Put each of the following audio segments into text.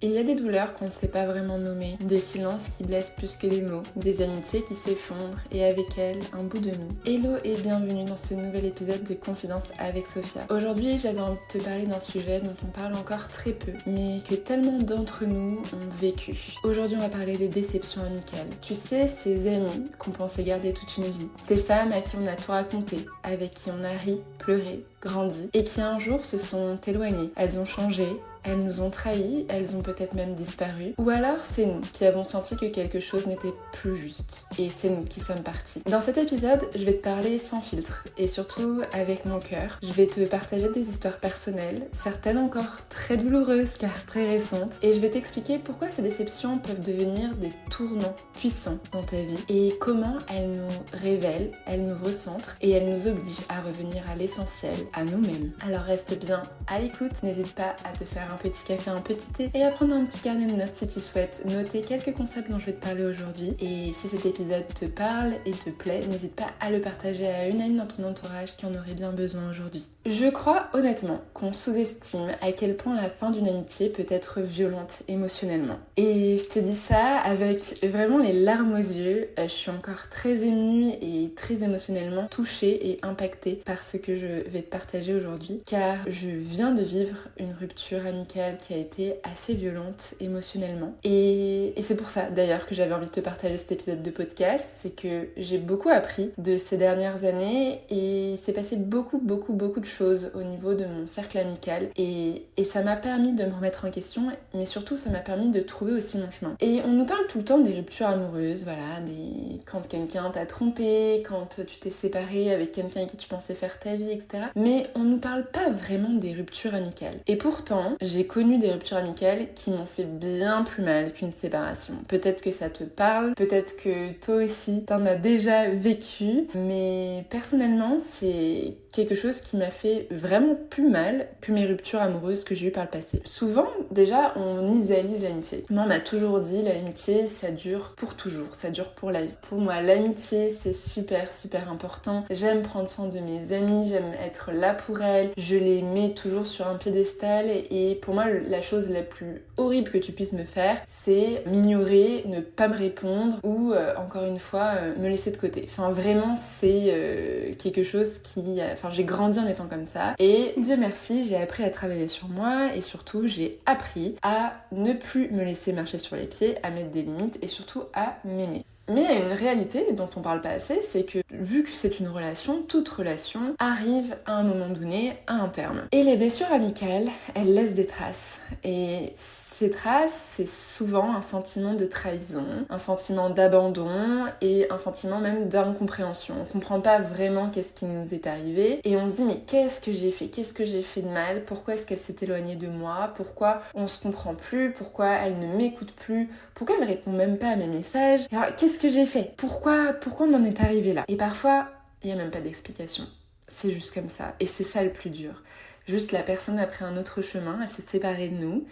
Il y a des douleurs qu'on ne sait pas vraiment nommer, des silences qui blessent plus que des mots, des amitiés qui s'effondrent et avec elles, un bout de nous. Hello et bienvenue dans ce nouvel épisode de Confidence avec Sophia. Aujourd'hui, j'avais envie de te parler d'un sujet dont on parle encore très peu, mais que tellement d'entre nous ont vécu. Aujourd'hui, on va parler des déceptions amicales. Tu sais, ces amis qu'on pensait garder toute une vie, ces femmes à qui on a tout raconté, avec qui on a ri, pleuré, grandi, et qui un jour se sont éloignées. Elles ont changé, elles nous ont trahis, elles ont peut-être même disparu. Ou alors c'est nous qui avons senti que quelque chose n'était plus juste. Et c'est nous qui sommes partis. Dans cet épisode, je vais te parler sans filtre et surtout avec mon cœur. Je vais te partager des histoires personnelles, certaines encore très douloureuses car très récentes. Et je vais t'expliquer pourquoi ces déceptions peuvent devenir des tournants puissants dans ta vie et comment elles nous révèlent, elles nous recentrent et elles nous obligent à revenir à l'essentiel, à nous-mêmes. Alors reste bien à l'écoute, n'hésite pas à te faire un petit café, un petit thé et à prendre un petit carnet de notes si tu souhaites noter quelques concepts dont je vais te parler aujourd'hui. Et si cet épisode te parle et te plaît, n'hésite pas à le partager à une amie dans ton entourage qui en aurait bien besoin aujourd'hui. Je crois honnêtement qu'on sous-estime à quel point la fin d'une amitié peut être violente émotionnellement. Et je te dis ça avec vraiment les larmes aux yeux. Je suis encore très émue et très émotionnellement touchée et impactée par ce que je vais te partager aujourd'hui, car je viens de vivre une rupture amicale qui a été assez violente émotionnellement. Et c'est pour ça d'ailleurs que j'avais envie de te partager cet épisode de podcast, c'est que j'ai beaucoup appris de ces dernières années et il s'est passé beaucoup de choses au niveau de mon cercle amical et ça m'a permis de me remettre en question, mais surtout ça m'a permis de trouver aussi mon chemin. Et on nous parle tout le temps des ruptures amoureuses, voilà, quand quelqu'un t'a trompé, quand tu t'es séparé avec quelqu'un avec qui tu pensais faire ta vie, etc. Mais on nous parle pas vraiment des ruptures amicales. Et pourtant, j'ai connu des ruptures amicales qui m'ont fait bien plus mal qu'une séparation. Peut-être que ça te parle, peut-être que toi aussi t'en as déjà vécu, mais personnellement c'est quelque chose qui m'a fait vraiment plus mal que mes ruptures amoureuses que j'ai eues par le passé. Souvent, déjà, on idéalise l'amitié. Moi, on m'a toujours dit, l'amitié, ça dure pour toujours, ça dure pour la vie. Pour moi, l'amitié, c'est super important. J'aime prendre soin de mes amis, j'aime être là pour elles, je les mets toujours sur un piédestal et pour moi, la chose la plus horrible que tu puisses me faire, c'est m'ignorer, ne pas me répondre ou, encore une fois, me laisser de côté. Enfin, vraiment, c'est quelque chose qui... Enfin, j'ai grandi en étant comme ça et Dieu merci, j'ai appris à travailler sur moi et surtout, j'ai appris à ne plus me laisser marcher sur les pieds, à mettre des limites et surtout à m'aimer. Mais il y a une réalité dont on parle pas assez, c'est que vu que c'est une relation, toute relation arrive à un moment donné à un terme. Et les blessures amicales, elles laissent des traces. Et ces traces, c'est souvent un sentiment de trahison, un sentiment d'abandon et un sentiment même d'incompréhension. On comprend pas vraiment qu'est-ce qui nous est arrivé et on se dit mais qu'est-ce que j'ai fait? Qu'est-ce que j'ai fait de mal? Pourquoi est-ce qu'elle s'est éloignée de moi? Pourquoi on se comprend plus? Pourquoi elle ne m'écoute plus? Pourquoi elle répond même pas à mes messages? Alors, qu'est-ce que j'ai fait? Pourquoi on en est arrivé là? Et parfois, il n'y a même pas d'explication. C'est juste comme ça. Et c'est ça le plus dur. Juste la personne a pris un autre chemin, elle s'est séparée de nous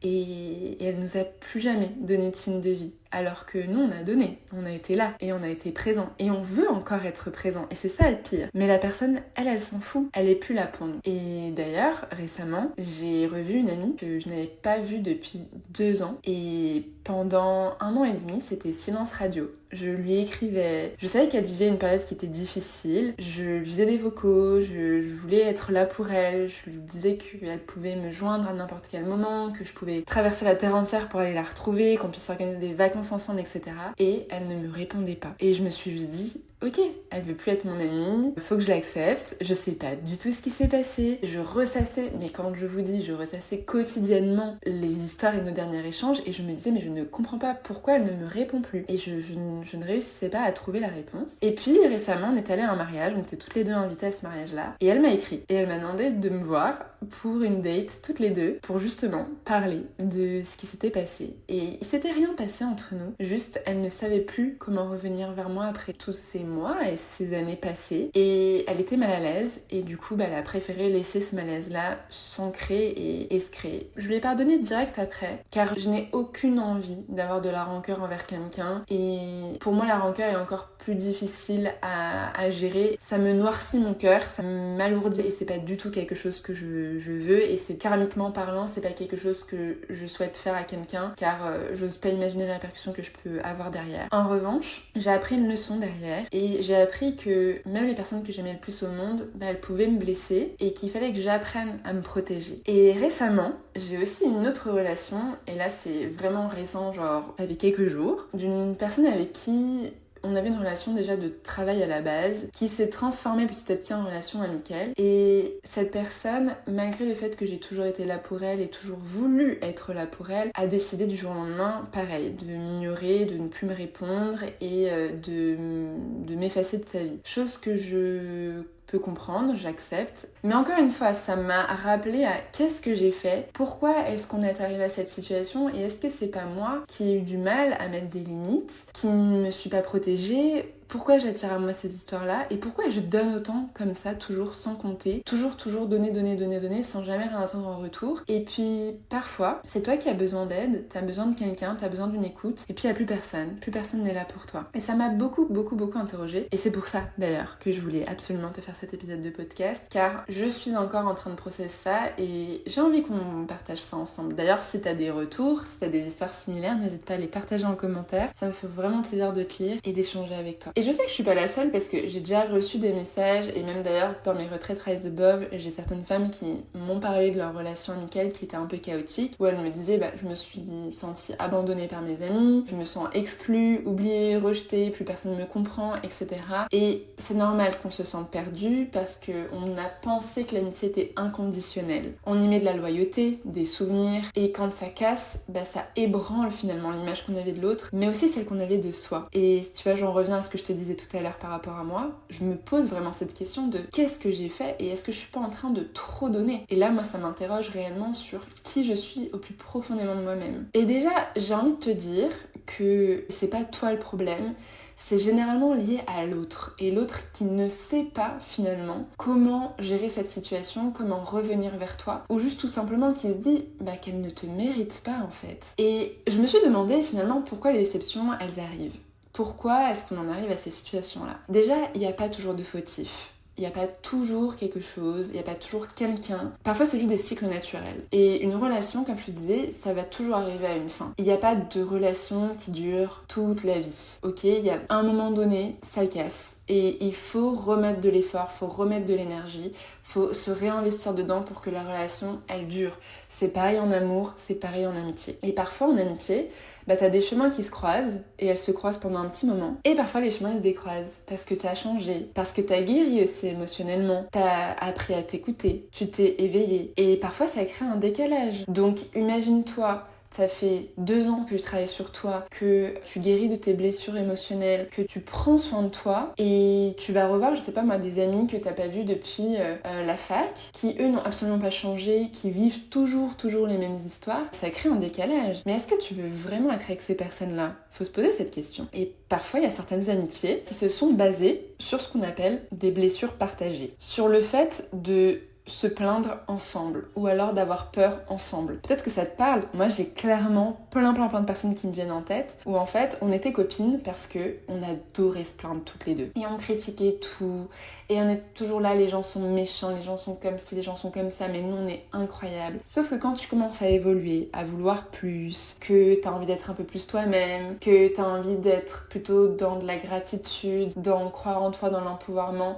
et elle nous a plus jamais donné de signe de vie. Alors que nous, on a donné, on a été là et on a été présent. Et on veut encore être présent. Et c'est ça le pire. Mais la personne, elle s'en fout. Elle est plus là pour nous. Et d'ailleurs, récemment, j'ai revu une amie que je n'avais pas vue depuis 2 ans. Et pendant 1 an et demi, c'était silence radio. Je lui écrivais. Je savais qu'elle vivait une période qui était difficile. Je lui faisais des vocaux. Je voulais être là pour elle. Je lui disais qu'elle pouvait me joindre à n'importe quel moment, que je pouvais traverser la terre entière pour aller la retrouver, qu'on puisse organiser des vacances ensemble, etc. Et elle ne me répondait pas. Et je me suis juste dit, ok, elle veut plus être mon amie, faut que je l'accepte. Je sais pas du tout ce qui s'est passé. Je ressassais, mais quand je vous dis, je ressassais quotidiennement les histoires et nos derniers échanges et je me disais, mais je ne comprends pas pourquoi elle ne me répond plus. Et je ne réussissais pas à trouver la réponse. Et puis récemment, on est allé à un mariage, on était toutes les deux invitées à ce mariage-là. Et elle m'a écrit et elle m'a demandé de me voir pour une date, toutes les deux, pour justement parler de ce qui s'était passé. Et il s'était rien passé entre nous, juste elle ne savait plus comment revenir vers moi après tous ces mois mois et ces années passées et elle était mal à l'aise et du coup elle a préféré laisser ce malaise-là s'ancrer et se créer. Je lui ai pardonné direct après car je n'ai aucune envie d'avoir de la rancœur envers quelqu'un et pour moi la rancœur est encore plus difficile à gérer. Ça me noircit mon cœur, ça m'alourdit et c'est pas du tout quelque chose que je veux et c'est karmiquement parlant, c'est pas quelque chose que je souhaite faire à quelqu'un car j'ose pas imaginer les répercussions que je peux avoir derrière. En revanche, j'ai appris une leçon derrière et j'ai appris que même les personnes que j'aimais le plus au monde, elles pouvaient me blesser et qu'il fallait que j'apprenne à me protéger. Et récemment, j'ai aussi une autre relation et là c'est vraiment récent, genre ça fait quelques jours, d'une personne avec qui on avait une relation déjà de travail à la base qui s'est transformée petit à petit en relation amicale et cette personne, malgré le fait que j'ai toujours été là pour elle et toujours voulu être là pour elle, a décidé du jour au lendemain, pareil, de m'ignorer, de ne plus me répondre et de m'effacer de sa vie. Chose que je peux comprendre, j'accepte. Mais encore une fois, ça m'a rappelé à qu'est-ce que j'ai fait, pourquoi est-ce qu'on est arrivé à cette situation et est-ce que c'est pas moi qui ai eu du mal à mettre des limites, qui ne me suis pas protégée, pourquoi j'attire à moi ces histoires-là et pourquoi je donne autant comme ça, toujours sans compter, toujours donner sans jamais rien attendre en retour. Et puis parfois, c'est toi qui as besoin d'aide, t'as besoin de quelqu'un, t'as besoin d'une écoute et puis il n'y a plus personne n'est là pour toi. Et ça m'a beaucoup interrogée et c'est pour ça d'ailleurs que je voulais absolument te faire cet épisode de podcast car je suis encore en train de processer ça et j'ai envie qu'on partage ça ensemble. D'ailleurs, si t'as des retours, si t'as des histoires similaires, n'hésite pas à les partager en commentaire, ça me fait vraiment plaisir de te lire et d'échanger avec toi. Et je sais que je suis pas la seule parce que j'ai déjà reçu des messages et même d'ailleurs dans mes retraites Rise Above, j'ai certaines femmes qui m'ont parlé de leur relation amicale qui était un peu chaotique où elles me disaient je me suis sentie abandonnée par mes amis, je me sens exclue, oubliée, rejetée, plus personne me comprend, etc. Et c'est normal qu'on se sente perdu parce qu'on a pensé que l'amitié était inconditionnelle. On y met de la loyauté, des souvenirs et quand ça casse, ça ébranle finalement l'image qu'on avait de l'autre mais aussi celle qu'on avait de soi. Et tu vois, j'en reviens à ce que je te disais tout à l'heure par rapport à moi, je me pose vraiment cette question de qu'est-ce que j'ai fait et est-ce que je suis pas en train de trop donner? Et là, moi, ça m'interroge réellement sur qui je suis au plus profondément de moi-même. Et déjà, j'ai envie de te dire que c'est pas toi le problème, c'est généralement lié à l'autre. Et l'autre qui ne sait pas finalement comment gérer cette situation, comment revenir vers toi, ou juste tout simplement qui se dit qu'elle ne te mérite pas en fait. Et je me suis demandé finalement pourquoi les déceptions, elles arrivent. Pourquoi est-ce qu'on en arrive à ces situations-là? Déjà, il n'y a pas toujours de fautif. Il n'y a pas toujours quelque chose, il n'y a pas toujours quelqu'un. Parfois, c'est juste des cycles naturels. Et une relation, comme je te disais, ça va toujours arriver à une fin. Il n'y a pas de relation qui dure toute la vie. Ok, il y a un moment donné, ça casse. Et il faut remettre de l'effort, faut remettre de l'énergie, faut se réinvestir dedans pour que la relation, elle dure. C'est pareil en amour, c'est pareil en amitié. Et parfois, en amitié, t'as des chemins qui se croisent et elles se croisent pendant un petit moment. Et parfois les chemins ils se décroisent parce que t'as changé, parce que t'as guéri aussi émotionnellement, t'as appris à t'écouter, tu t'es éveillé. Et parfois ça crée un décalage. Donc imagine-toi, ça fait 2 ans que je travaille sur toi, que tu guéris de tes blessures émotionnelles, que tu prends soin de toi et tu vas revoir, je sais pas moi, des amis que t'as pas vus depuis la fac, qui eux n'ont absolument pas changé, qui vivent toujours les mêmes histoires. Ça crée un décalage. Mais est-ce que tu veux vraiment être avec ces personnes-là? Faut se poser cette question. Et parfois, il y a certaines amitiés qui se sont basées sur ce qu'on appelle des blessures partagées. Sur le fait de se plaindre ensemble ou alors d'avoir peur ensemble. Peut-être que ça te parle. Moi, j'ai clairement plein de personnes qui me viennent en tête où en fait, on était copines parce que on adorait se plaindre toutes les deux. Et on critiquait tout et on est toujours là, les gens sont méchants, les gens sont comme ci, les gens sont comme ça, mais nous, on est incroyables. Sauf que quand tu commences à évoluer, à vouloir plus, que t'as envie d'être un peu plus toi-même, que t'as envie d'être plutôt dans de la gratitude, dans croire en toi, dans l'empouvoirment,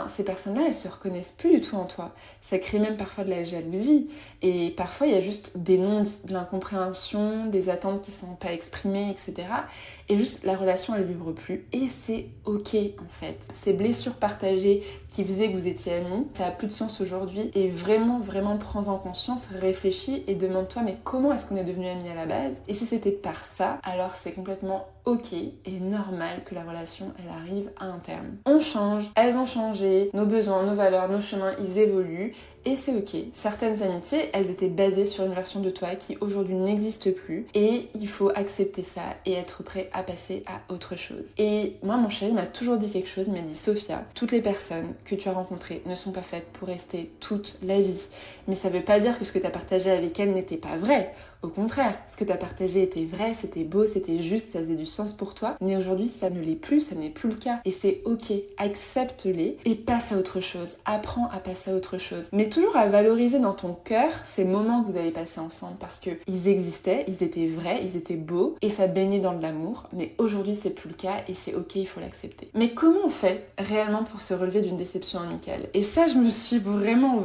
ces personnes-là, elles se reconnaissent plus du tout en toi. Ça crée même parfois de la jalousie. Et parfois, il y a juste des non-dits, de l'incompréhension, des attentes qui sont pas exprimées, etc. Et juste, la relation, elle vibre plus. Et c'est ok, en fait. Ces blessures partagées qui faisaient que vous étiez amis, ça a plus de sens aujourd'hui. Et vraiment, prends-en conscience, réfléchis et demande-toi, mais comment est-ce qu'on est devenus amis à la base? Et si c'était par ça, alors c'est complètement ok et normal que la relation, elle arrive à un terme. On change, elles ont changé, nos besoins, nos valeurs, nos chemins, ils évoluent. et c'est ok. Certaines amitiés, elles étaient basées sur une version de toi qui aujourd'hui n'existe plus et il faut accepter ça et être prêt à passer à autre chose. Et moi, mon chéri m'a toujours dit quelque chose, il m'a dit Sophia, toutes les personnes que tu as rencontrées ne sont pas faites pour rester toute la vie. Mais ça veut pas dire que ce que tu as partagé avec elles n'était pas vrai. Au contraire, ce que tu as partagé était vrai, c'était beau, c'était juste, ça faisait du sens pour toi. Mais aujourd'hui, ça ne l'est plus, ça n'est plus le cas. Et c'est ok, accepte-les et passe à autre chose. Apprends à passer à autre chose. Mais toujours à valoriser dans ton cœur ces moments que vous avez passés ensemble parce qu'ils existaient, ils étaient vrais, ils étaient beaux et ça baignait dans de l'amour. Mais aujourd'hui, c'est plus le cas et c'est ok, il faut l'accepter. Mais comment on fait réellement pour se relever d'une déception amicale? Et ça, je me suis vraiment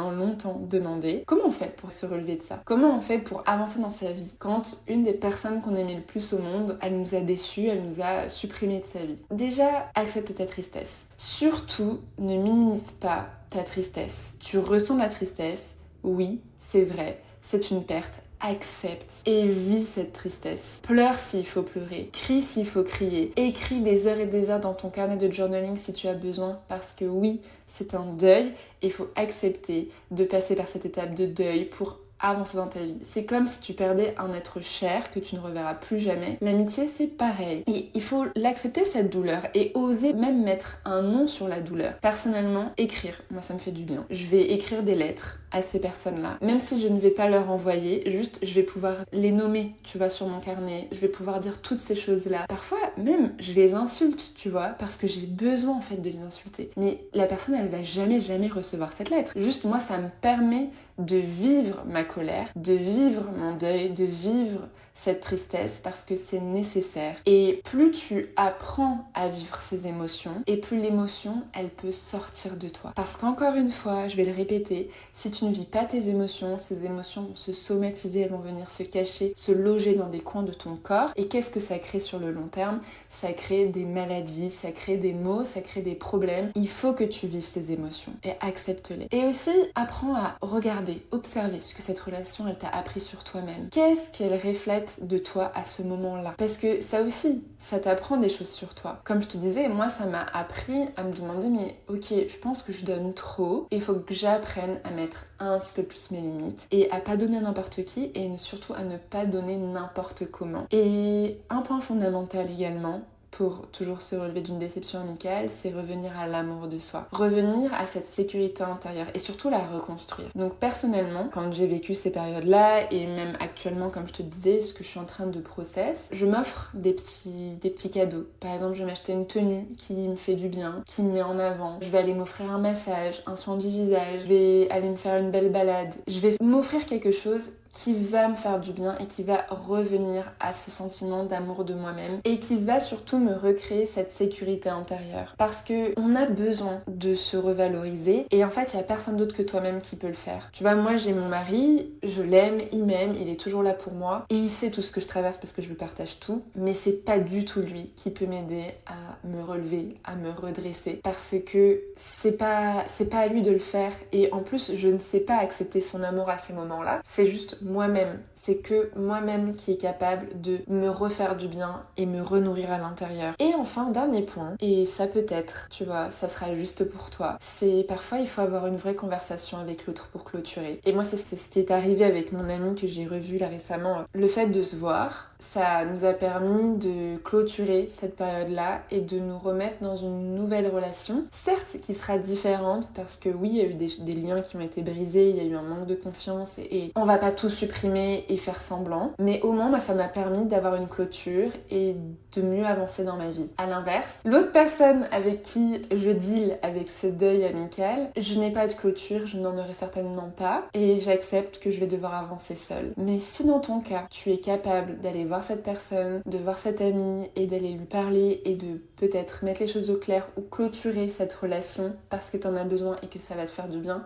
longtemps demandé. Comment on fait pour se relever de ça? Comment on fait pour avancer dans sa vie quand une des personnes qu'on aimait le plus au monde, elle nous a déçus, elle nous a supprimés de sa vie? Déjà, accepte ta tristesse. Surtout, ne minimise pas ta tristesse. Tu ressens la tristesse, oui, c'est vrai, c'est une perte. Accepte et vis cette tristesse. Pleure s'il faut pleurer, crie s'il faut crier, écris des heures et des heures dans ton carnet de journaling si tu as besoin parce que oui, c'est un deuil et il faut accepter de passer par cette étape de deuil pour avancer dans ta vie. C'est comme si tu perdais un être cher que tu ne reverras plus jamais. L'amitié, c'est pareil. Et il faut l'accepter, cette douleur, et oser même mettre un nom sur la douleur. Personnellement, écrire, moi ça me fait du bien. Je vais écrire des lettres à ces personnes-là. Même si je ne vais pas leur envoyer, juste je vais pouvoir les nommer, tu vois, sur mon carnet. Je vais pouvoir dire toutes ces choses-là. Parfois, même, je les insulte, tu vois, parce que j'ai besoin en fait de les insulter. Mais la personne, elle va jamais recevoir cette lettre. Juste moi, ça me permet de vivre ma colère, de vivre mon deuil, de vivre cette tristesse parce que c'est nécessaire. Et plus tu apprends à vivre ces émotions, et plus l'émotion, elle peut sortir de toi. Parce qu'encore une fois, je vais le répéter, si tu ne vis pas tes émotions, ces émotions vont se somatiser, elles vont venir se cacher, se loger dans des coins de ton corps. Et qu'est-ce que ça crée sur le long terme? Ça crée des maladies, ça crée des maux, ça crée des problèmes. Il faut que tu vives ces émotions et accepte-les. Et aussi, apprends à regarder, observer ce que cette relation, elle t'a appris sur toi-même. Qu'est-ce qu'elle reflète de toi à ce moment-là? Parce que ça aussi, ça t'apprend des choses sur toi. Comme je te disais, moi, ça m'a appris à me demander, mais ok, je pense que je donne trop. Il faut que j'apprenne à mettre un petit peu plus mes limites et à pas donner à n'importe qui et surtout à ne pas donner n'importe comment. Et un point fondamental également, pour toujours se relever d'une déception amicale, c'est revenir à l'amour de soi. Revenir à cette sécurité intérieure et surtout la reconstruire. Donc personnellement, quand j'ai vécu ces périodes-là et même actuellement, comme je te disais, ce que je suis en train de process, je m'offre des petits cadeaux. Par exemple, je vais m'acheter une tenue qui me fait du bien, qui me met en avant. Je vais aller m'offrir un massage, un soin du visage. Je vais aller me faire une belle balade. Je vais m'offrir quelque chose qui va me faire du bien et qui va revenir à ce sentiment d'amour de moi-même et qui va surtout me recréer cette sécurité intérieure. Parce que on a besoin de se revaloriser et en fait, il y a personne d'autre que toi-même qui peut le faire. Tu vois, moi j'ai mon mari, je l'aime, il m'aime, il est toujours là pour moi et il sait tout ce que je traverse parce que je lui partage tout, mais c'est pas du tout lui qui peut m'aider à me relever, à me redresser parce que c'est pas à lui de le faire et en plus, je ne sais pas accepter son amour à ces moments-là. C'est juste moi-même. C'est que moi-même qui est capable de me refaire du bien et me renourrir à l'intérieur. Et enfin, dernier point, et ça peut être, tu vois, ça sera juste pour toi, c'est parfois il faut avoir une vraie conversation avec l'autre pour clôturer. Et moi, c'est ce qui est arrivé avec mon amie que j'ai revu là récemment. Le fait de se voir, ça nous a permis de clôturer cette période-là et de nous remettre dans une nouvelle relation. Certes, qui sera différente parce que oui, il y a eu des liens qui ont été brisés, il y a eu un manque de confiance et on va pas tout supprimer et faire semblant. Mais au moins, moi, ça m'a permis d'avoir une clôture et de mieux avancer dans ma vie. À l'inverse, l'autre personne avec qui je deal avec ce deuil amical, je n'ai pas de clôture, je n'en aurai certainement pas et j'accepte que je vais devoir avancer seule. Mais si dans ton cas, tu es capable d'aller voir cette personne, de voir cette amie et d'aller lui parler et de peut-être mettre les choses au clair ou clôturer cette relation parce que t'en as besoin et que ça va te faire du bien,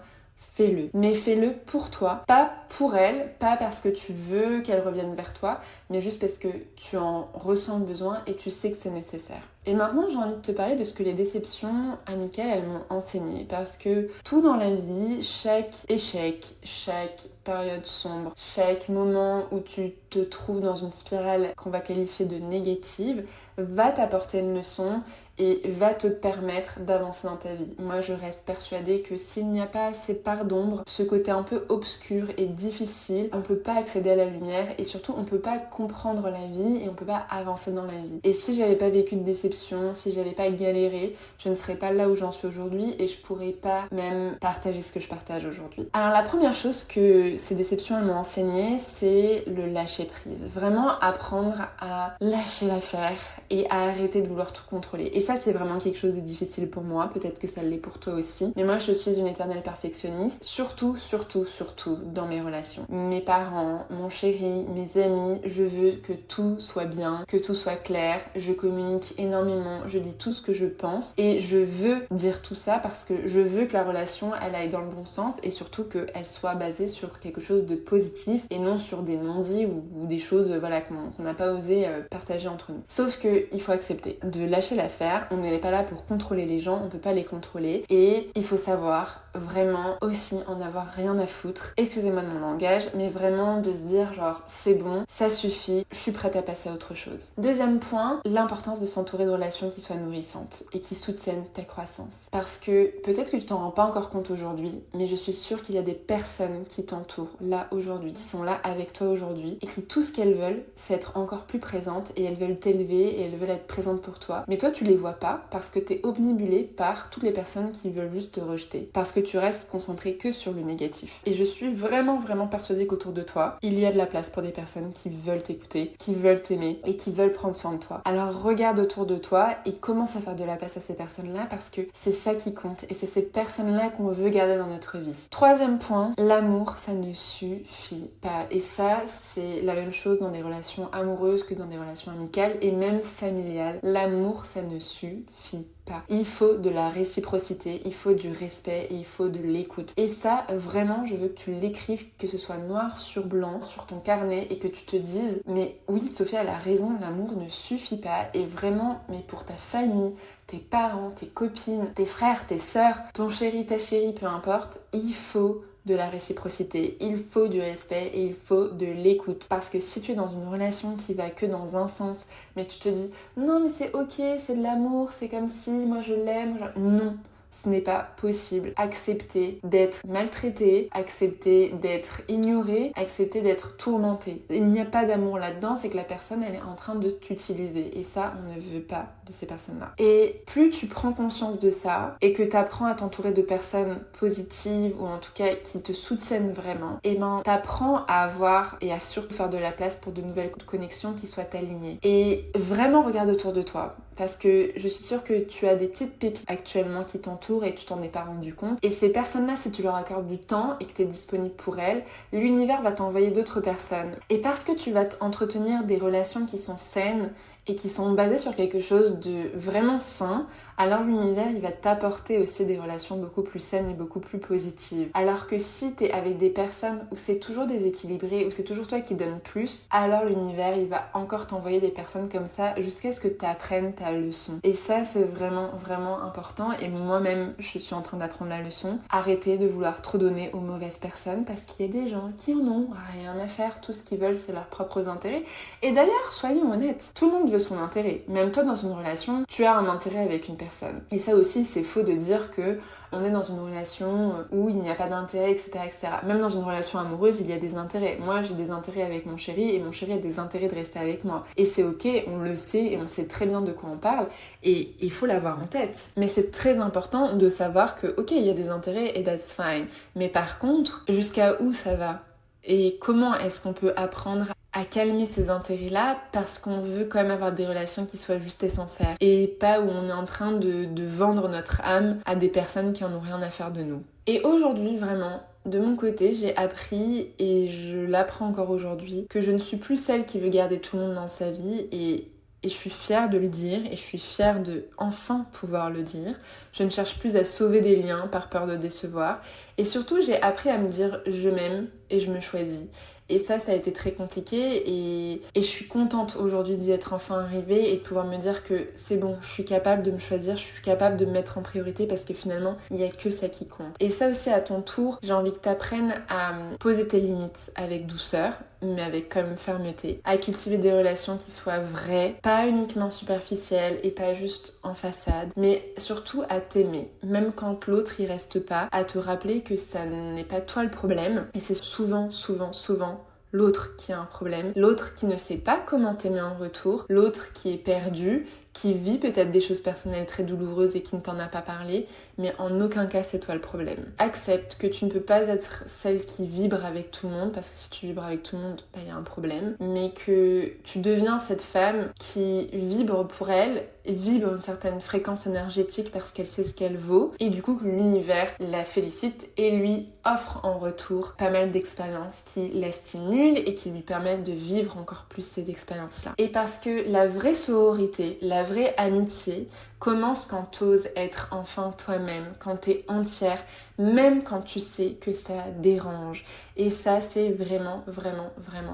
fais-le. Mais fais-le pour toi, pas pour elle, pas parce que tu veux qu'elle revienne vers toi, mais juste parce que tu en ressens le besoin et tu sais que c'est nécessaire. Et maintenant, j'ai envie de te parler de ce que les déceptions amicales, elles m'ont enseigné. Parce que tout dans la vie, chaque échec, chaque période sombre, chaque moment où tu te trouves dans une spirale qu'on va qualifier de négative va t'apporter une leçon et va te permettre d'avancer dans ta vie. Moi, je reste persuadée que s'il n'y a pas ces parts d'ombre, ce côté un peu obscur et difficile, on peut pas accéder à la lumière et surtout on peut pas comprendre la vie et on peut pas avancer dans la vie. Et si j'avais pas vécu de déception, si j'avais pas galéré, je ne serais pas là où j'en suis aujourd'hui et je pourrais pas même partager ce que je partage aujourd'hui. Alors la première chose que ces déceptions elles m'ont enseigné, c'est le lâcher prise. Vraiment apprendre à lâcher l'affaire et à arrêter de vouloir tout contrôler. Et ça, c'est vraiment quelque chose de difficile pour moi. Peut-être que ça l'est pour toi aussi. Mais moi, je suis une éternelle perfectionniste. Surtout dans mes relations. Mes parents, mon chéri, mes amis, je veux que tout soit bien, que tout soit clair. Je communique énormément, je dis tout ce que je pense. Et je veux dire tout ça parce que je veux que la relation, elle aille dans le bon sens et surtout qu'elle soit basée sur quelque chose de positif et non sur des non-dits ou des choses voilà, qu'on n'a pas osé partager entre nous. Sauf que il faut accepter de lâcher l'affaire. On n'est pas là pour contrôler les gens, on peut pas les contrôler et il faut savoir vraiment aussi en avoir rien à foutre. Excusez-moi de mon langage, mais vraiment de se dire genre c'est bon, ça suffit, je suis prête à passer à autre chose. Deuxième point, l'importance de s'entourer de relations qui soient nourrissantes et qui soutiennent ta croissance. Parce que peut-être que tu t'en rends pas encore compte aujourd'hui, mais je suis sûre qu'il y a des personnes qui t'entourent là aujourd'hui, qui sont là avec toi aujourd'hui et qui tout ce qu'elles veulent, c'est être encore plus présentes et elles veulent t'élever et elles veulent être présentes pour toi. Mais toi tu les vois pas parce que t'es obnubilé par toutes les personnes qui veulent juste te rejeter. Parce que tu restes concentré que sur le négatif. Et je suis vraiment persuadée qu'autour de toi, il y a de la place pour des personnes qui veulent t'écouter, qui veulent t'aimer et qui veulent prendre soin de toi. Alors regarde autour de toi et commence à faire de la place à ces personnes-là parce que c'est ça qui compte et c'est ces personnes-là qu'on veut garder dans notre vie. Troisième point, l'amour, ça ne suffit pas. Et ça, c'est la même chose dans des relations amoureuses que dans des relations amicales et même familiales. L'amour, ça ne suffit pas. Il faut de la réciprocité, il faut du respect et il faut de l'écoute. Et ça, vraiment, je veux que tu l'écrives, que ce soit noir sur blanc, sur ton carnet et que tu te dises mais oui, Sophie elle a raison, l'amour ne suffit pas. Et vraiment, mais pour ta famille, tes parents, tes copines, tes frères, tes sœurs, ton chéri, ta chérie, peu importe, il faut de la réciprocité, il faut du respect et il faut de l'écoute. Parce que si tu es dans une relation qui va que dans un sens, mais tu te dis non mais c'est ok, c'est de l'amour, c'est comme si moi je l'aime, non. Ce n'est pas possible. Accepter d'être maltraité, accepter d'être ignoré, accepter d'être tourmenté. Il n'y a pas d'amour là-dedans, c'est que la personne elle est en train de t'utiliser et ça on ne veut pas de ces personnes-là. Et plus tu prends conscience de ça et que tu apprends à t'entourer de personnes positives ou en tout cas qui te soutiennent vraiment, et ben t'apprends à avoir et à surtout faire de la place pour de nouvelles connexions qui soient alignées. Et vraiment regarde autour de toi. Parce que je suis sûre que tu as des petites pépites actuellement qui t'entourent et tu t'en es pas rendu compte. Et ces personnes-là, si tu leur accordes du temps et que tu es disponible pour elles, l'univers va t'envoyer d'autres personnes. Et parce que tu vas entretenir des relations qui sont saines et qui sont basées sur quelque chose de vraiment sain, alors l'univers il va t'apporter aussi des relations beaucoup plus saines et beaucoup plus positives. Alors que si t'es avec des personnes où c'est toujours déséquilibré, où c'est toujours toi qui donnes plus, alors l'univers il va encore t'envoyer des personnes comme ça jusqu'à ce que tu apprennes ta leçon. Et ça c'est vraiment important et moi-même je suis en train d'apprendre la leçon. Arrêtez de vouloir trop donner aux mauvaises personnes parce qu'il y a des gens qui en ont rien à faire, tout ce qu'ils veulent c'est leurs propres intérêts. Et d'ailleurs soyons honnêtes, tout le monde veut son intérêt. Même toi dans une relation, tu as un intérêt avec une personne. Et ça aussi, c'est faux de dire que on est dans une relation où il n'y a pas d'intérêt, etc., etc. Même dans une relation amoureuse, il y a des intérêts. Moi, j'ai des intérêts avec mon chéri et mon chéri a des intérêts de rester avec moi. Et c'est ok, on le sait et on sait très bien de quoi on parle et il faut l'avoir en tête. Mais c'est très important de savoir que, ok, il y a des intérêts et that's fine. Mais par contre, jusqu'à où ça va ? Et comment est-ce qu'on peut apprendre à calmer ces intérêts-là parce qu'on veut quand même avoir des relations qui soient juste et sincères et pas où on est en train de vendre notre âme à des personnes qui en ont rien à faire de nous. Et aujourd'hui, vraiment, de mon côté, j'ai appris et je l'apprends encore aujourd'hui que je ne suis plus celle qui veut garder tout le monde dans sa vie et je suis fière de le dire et je suis fière de enfin pouvoir le dire. Je ne cherche plus à sauver des liens par peur de décevoir et surtout j'ai appris à me dire je m'aime et je me choisis. Et ça a été très compliqué et je suis contente aujourd'hui d'y être enfin arrivée et de pouvoir me dire que c'est bon, je suis capable de me choisir, je suis capable de me mettre en priorité parce que finalement, il n'y a que ça qui compte. Et ça aussi, à ton tour, j'ai envie que tu apprennes à poser tes limites avec douceur, mais avec comme fermeté, à cultiver des relations qui soient vraies, pas uniquement superficielles et pas juste en façade, mais surtout à t'aimer, même quand l'autre y reste pas, à te rappeler que ça n'est pas toi le problème, et c'est souvent l'autre qui a un problème, l'autre qui ne sait pas comment t'aimer en retour, l'autre qui est perdu, qui vit peut-être des choses personnelles très douloureuses et qui ne t'en a pas parlé, mais en aucun cas c'est toi le problème. Accepte que tu ne peux pas être celle qui vibre avec tout le monde, parce que si tu vibres avec tout le monde, il y a un problème, mais que tu deviens cette femme qui vibre pour elle, vibre une certaine fréquence énergétique parce qu'elle sait ce qu'elle vaut, et du coup que l'univers la félicite et lui offre en retour pas mal d'expériences qui la stimulent et qui lui permettent de vivre encore plus ces expériences-là. Et parce que la vraie sororité, la vraie amitié commence quand t'oses être enfin toi-même, quand t'es entière, même quand tu sais que ça dérange. Et ça, c'est vraiment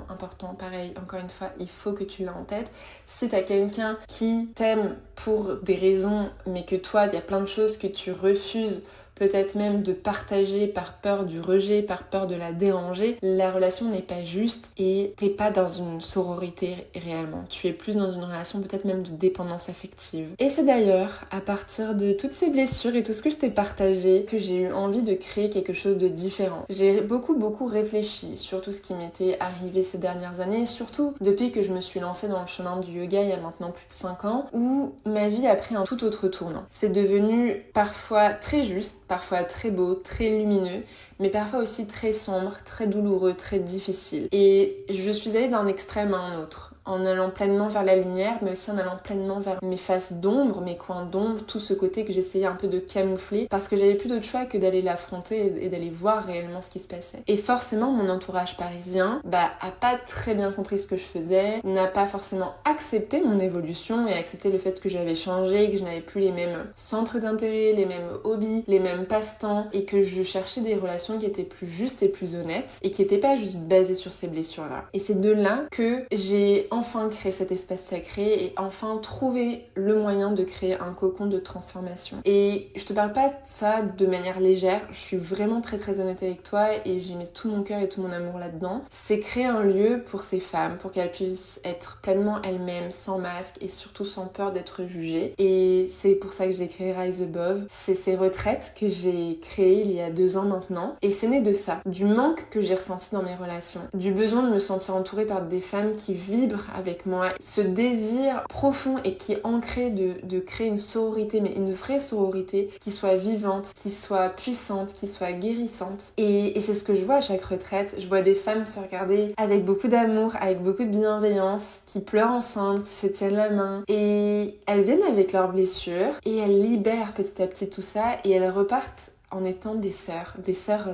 important. Pareil, encore une fois, il faut que tu l'aies en tête. Si t'as quelqu'un qui t'aime pour des raisons, mais que toi, il y a plein de choses que tu refuses, peut-être même de partager par peur du rejet, par peur de la déranger, la relation n'est pas juste et t'es pas dans une sororité réellement. Tu es plus dans une relation peut-être même de dépendance affective. Et c'est d'ailleurs à partir de toutes ces blessures et tout ce que je t'ai partagé que j'ai eu envie de créer quelque chose de différent. J'ai beaucoup réfléchi sur tout ce qui m'était arrivé ces dernières années, surtout depuis que je me suis lancée dans le chemin du yoga il y a maintenant plus de 5 ans, où ma vie a pris un tout autre tournant. C'est devenu parfois très juste, parfois très beau, très lumineux, mais parfois aussi très sombre, très douloureux, très difficile. Et je suis allée d'un extrême à un autre, en allant pleinement vers la lumière, mais aussi en allant pleinement vers mes faces d'ombre, mes coins d'ombre, tout ce côté que j'essayais un peu de camoufler, parce que j'avais plus d'autre choix que d'aller l'affronter et d'aller voir réellement ce qui se passait. Et forcément, mon entourage parisien, a pas très bien compris ce que je faisais, n'a pas forcément accepté mon évolution et accepté le fait que j'avais changé, que je n'avais plus les mêmes centres d'intérêt, les mêmes hobbies, les mêmes passe-temps, et que je cherchais des relations qui étaient plus justes et plus honnêtes, et qui étaient pas juste basées sur ces blessures-là. Et c'est de là que j'ai enfin créé cet espace sacré et enfin trouvé le moyen de créer un cocon de transformation. Et je te parle pas de ça de manière légère, je suis vraiment très honnête avec toi et j'y mets tout mon cœur et tout mon amour là-dedans. C'est créer un lieu pour ces femmes, pour qu'elles puissent être pleinement elles-mêmes, sans masque et surtout sans peur d'être jugées. Et c'est pour ça que j'ai créé Rise Above. C'est ces retraites que j'ai créées il y a 2 ans maintenant. Et c'est né de ça, du manque que j'ai ressenti dans mes relations, du besoin de me sentir entourée par des femmes qui vibrent avec moi, ce désir profond et qui est ancré de créer une sororité, mais une vraie sororité qui soit vivante, qui soit puissante, qui soit guérissante. Et c'est ce que je vois à chaque retraite. Je vois des femmes se regarder avec beaucoup d'amour, avec beaucoup de bienveillance, qui pleurent ensemble, qui se tiennent la main, et elles viennent avec leurs blessures et elles libèrent petit à petit tout ça et elles repartent en étant des sœurs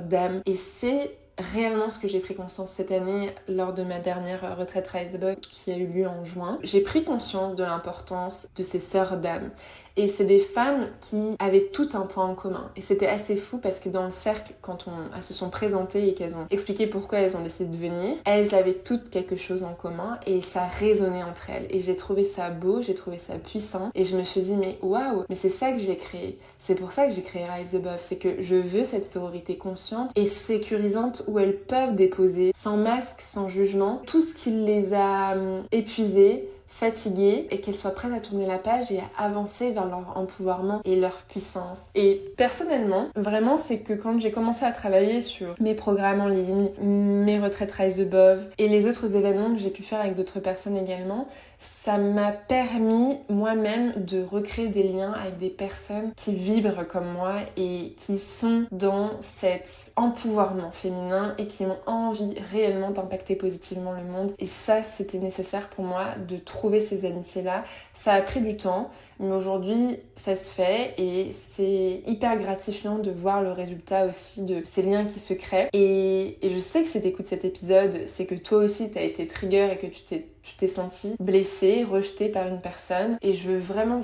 d'âme. Et c'est réellement ce que j'ai pris conscience cette année lors de ma dernière retraite Rise Above qui a eu lieu en juin. J'ai pris conscience de l'importance de ces sœurs d'âme. Et c'est des femmes qui avaient tout un point en commun. Et c'était assez fou parce que dans le cercle, quand elles se sont présentées et qu'elles ont expliqué pourquoi elles ont décidé de venir, elles avaient toutes quelque chose en commun et ça résonnait entre elles. Et j'ai trouvé ça beau, j'ai trouvé ça puissant. Et je me suis dit, mais waouh, mais c'est ça que j'ai créé. C'est pour ça que j'ai créé Rise Above. C'est que je veux cette sororité consciente et sécurisante où elles peuvent déposer, sans masque, sans jugement, tout ce qui les a épuisées, fatiguées, et qu'elles soient prêtes à tourner la page et à avancer vers leur empouvoirment et leur puissance. Et personnellement, vraiment, c'est que quand j'ai commencé à travailler sur mes programmes en ligne, mes retraites Rise Above et les autres événements que j'ai pu faire avec d'autres personnes également, ça m'a permis moi-même de recréer des liens avec des personnes qui vibrent comme moi et qui sont dans cet empouvoirment féminin et qui ont envie réellement d'impacter positivement le monde. Et ça, c'était nécessaire pour moi de trouver ces amitiés-là. Ça a pris du temps, mais aujourd'hui, ça se fait et c'est hyper gratifiant de voir le résultat aussi de ces liens qui se créent. Et je sais que si t'écoutes cet épisode, c'est que toi aussi t'as été trigger et que tu t'es senti blessée, rejetée par une personne. Et je veux vraiment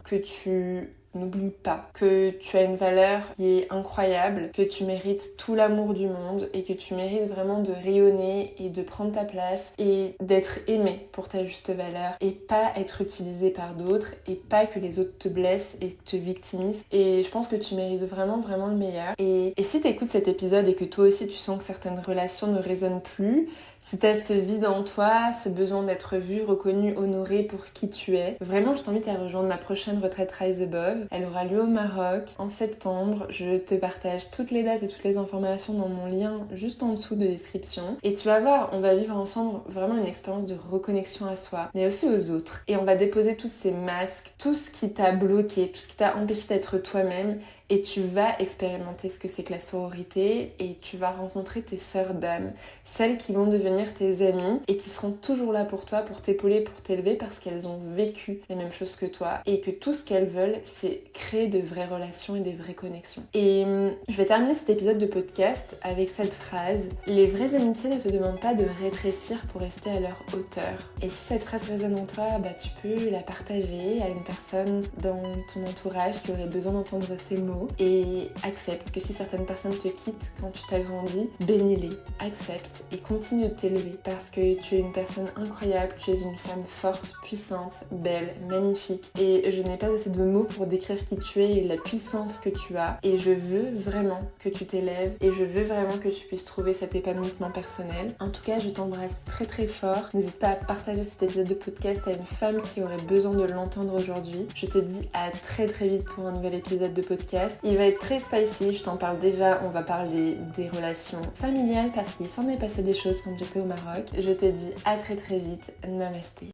que tu n'oublie pas que tu as une valeur qui est incroyable, que tu mérites tout l'amour du monde et que tu mérites vraiment de rayonner et de prendre ta place et d'être aimé pour ta juste valeur et pas être utilisé par d'autres et pas que les autres te blessent et te victimisent. Et je pense que tu mérites vraiment le meilleur. Et si t'écoutes cet épisode et que toi aussi tu sens que certaines relations ne résonnent plus, si t'as ce vide en toi, ce besoin d'être vu, reconnu, honoré pour qui tu es, vraiment je t'invite à rejoindre ma prochaine retraite Rise Above. Elle aura lieu au Maroc en septembre. Je te partage toutes les dates et toutes les informations dans mon lien juste en dessous de description. Et tu vas voir, on va vivre ensemble vraiment une expérience de reconnexion à soi, mais aussi aux autres. Et on va déposer tous ces masques, tout ce qui t'a bloqué, tout ce qui t'a empêché d'être toi-même. Et tu vas expérimenter ce que c'est que la sororité et tu vas rencontrer tes sœurs d'âme, celles qui vont devenir tes amies et qui seront toujours là pour toi, pour t'épauler, pour t'élever parce qu'elles ont vécu les mêmes choses que toi et que tout ce qu'elles veulent, c'est créer de vraies relations et des vraies connexions. Et je vais terminer cet épisode de podcast avec cette phrase: les vraies amitiés ne te demandent pas de rétrécir pour rester à leur hauteur. Et si cette phrase résonne en toi, tu peux la partager à une personne dans ton entourage qui aurait besoin d'entendre ces mots. Et accepte que si certaines personnes te quittent quand tu t'agrandis, bénis-les, accepte et continue de t'élever parce que tu es une personne incroyable, tu es une femme forte, puissante, belle, magnifique et je n'ai pas assez de mots pour décrire qui tu es et la puissance que tu as et je veux vraiment que tu t'élèves et je veux vraiment que tu puisses trouver cet épanouissement personnel. En tout cas, je t'embrasse très fort. N'hésite pas à partager cet épisode de podcast à une femme qui aurait besoin de l'entendre aujourd'hui. Je te dis à très vite pour un nouvel épisode de podcast. Il va être très spicy, je t'en parle déjà, on va parler des relations familiales parce qu'il s'en est passé des choses quand j'étais au Maroc. Je te dis à très vite, namasté.